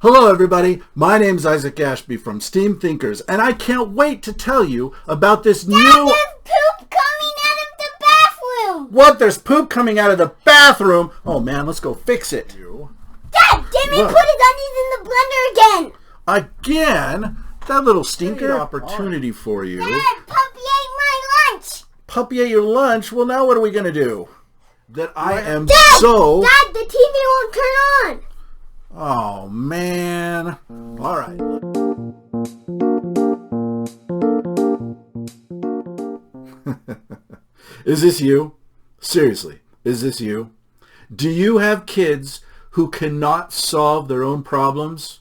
Hello everybody, my name's Isaac Ashby from Steam Thinkers, and I can't wait to tell you about this new... Dad, there's poop coming out of the bathroom! What? There's poop coming out of the bathroom? Oh man, let's go fix it. Dad, Jimmy put his undies in the blender again! Again? That little stinker? Opportunity for you. Dad, Puppy ate my lunch! Puppy ate your lunch? Well, now what are we going to do? That I am Dad, so... Dad, the TV won't turn on! Oh, man. All right. Is this you? Seriously, is this you? Do you have kids who cannot solve their own problems?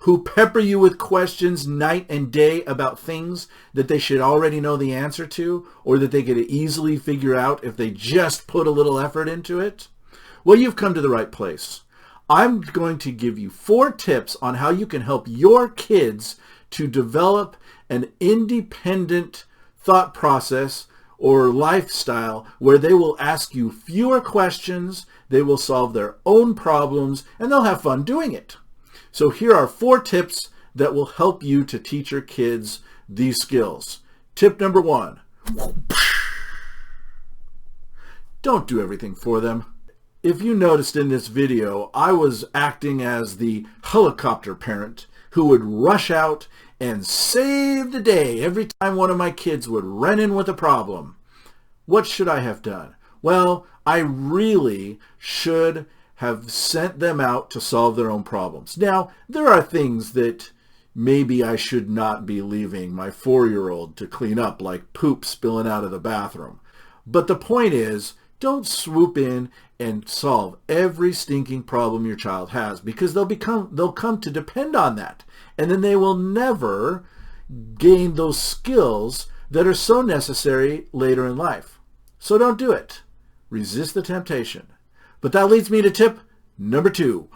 Who pepper you with questions night and day about things that they should already know the answer to, or that they could easily figure out if they just put a little effort into it? Well, you've come to the right place. I'm going to give you 4 tips on how you can help your kids to develop an independent thought process or lifestyle where they will ask you fewer questions, they will solve their own problems, and they'll have fun doing it. So here are 4 tips that will help you to teach your kids these skills. Tip number 1. Don't do everything for them. If you noticed in this video, I was acting as the helicopter parent who would rush out and save the day every time one of my kids would run in with a problem. What should I have done? Well, I really should have sent them out to solve their own problems. Now, there are things that maybe I should not be leaving my 4-year-old to clean up, like poop spilling out of the bathroom. But the point is, don't swoop in and solve every stinking problem your child has, because they'll come to depend on that. And then they will never gain those skills that are so necessary later in life. So don't do it. Resist the temptation. But that leads me to tip number 2.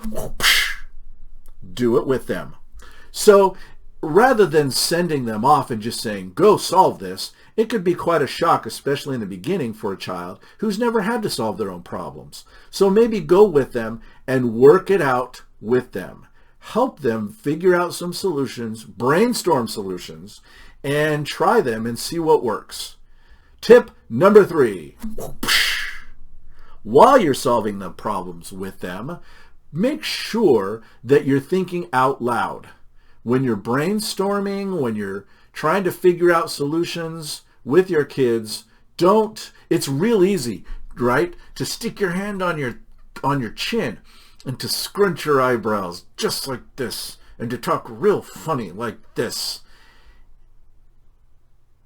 Do it with them. So rather than sending them off and just saying, go solve this, it could be quite a shock, especially in the beginning, for a child who's never had to solve their own problems. So maybe go with them and work it out with them. Help them figure out some solutions, brainstorm solutions, and try them and see what works. Tip number 3. While you're solving the problems with them, make sure that you're thinking out loud. When you're brainstorming, when you're trying to figure out solutions with your kids, it's real easy, right, to stick your hand on your chin and to scrunch your eyebrows just like this and to talk real funny like this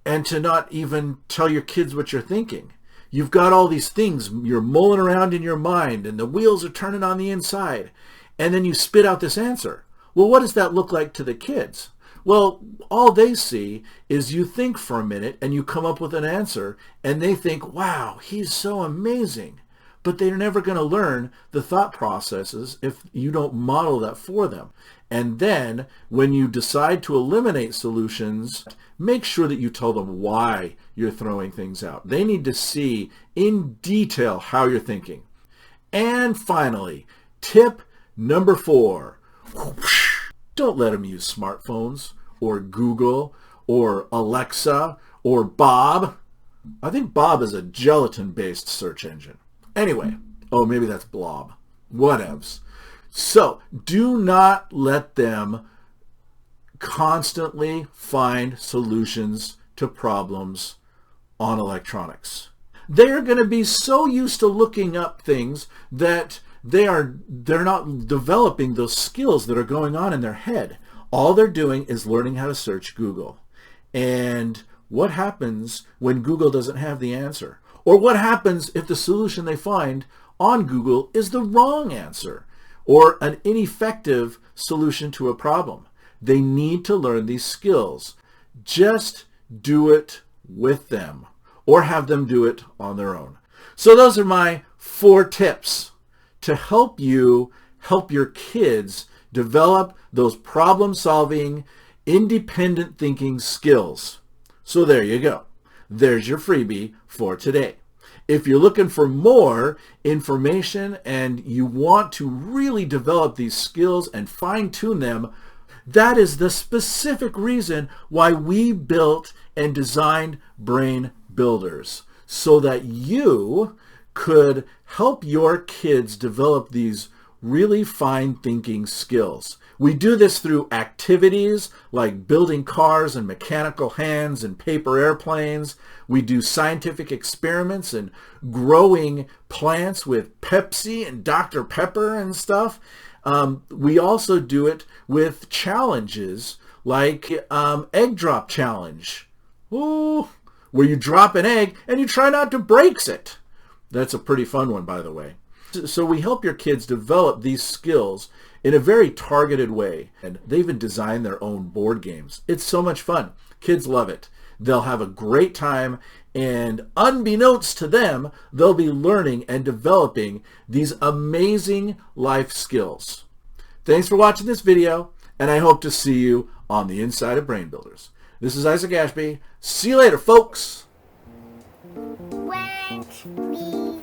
and to not even tell your kids what you're thinking. You've got all these things you're mulling around in your mind and the wheels are turning on the inside, and then you spit out this answer. Well, what does that look like to the kids? Well, all they see is you think for a minute and you come up with an answer, and they think, wow, he's so amazing. But they're never going to learn the thought processes if you don't model that for them. And then when you decide to eliminate solutions, make sure that you tell them why you're throwing things out. They need to see in detail how you're thinking. And finally, tip number 4. Don't let them use smartphones or Google or Alexa or Bob. I think Bob is a gelatin-based search engine. Anyway, oh, maybe that's Blob. Whatevs. So do not let them constantly find solutions to problems on electronics. They're going to be so used to looking up things that they're not developing those skills that are going on in their head. All they're doing is learning how to search Google. And what happens when Google doesn't have the answer? Or what happens if the solution they find on Google is the wrong answer or an ineffective solution to a problem? They need to learn these skills. Just do it with them or have them do it on their own. So those are my 4 tips to help you help your kids develop those problem-solving, independent thinking skills. So there you go. There's your freebie for today. If you're looking for more information and you want to really develop these skills and fine-tune them, that is the specific reason why we built and designed Brain Builders, so that you could help your kids develop these really fine thinking skills. We do this through activities like building cars and mechanical hands and paper airplanes. We do scientific experiments and growing plants with Pepsi and Dr. Pepper and stuff. We also do it with challenges like egg drop challenge. Ooh, where you drop an egg and you try not to break it. That's a pretty fun one, by the way. So we help your kids develop these skills in a very targeted way. And they even design their own board games. It's so much fun. Kids love it. They'll have a great time, and unbeknownst to them, they'll be learning and developing these amazing life skills. Thanks for watching this video, and I hope to see you on the inside of Brain Builders. This is Isaac Ashby. See you later, folks. Whack me.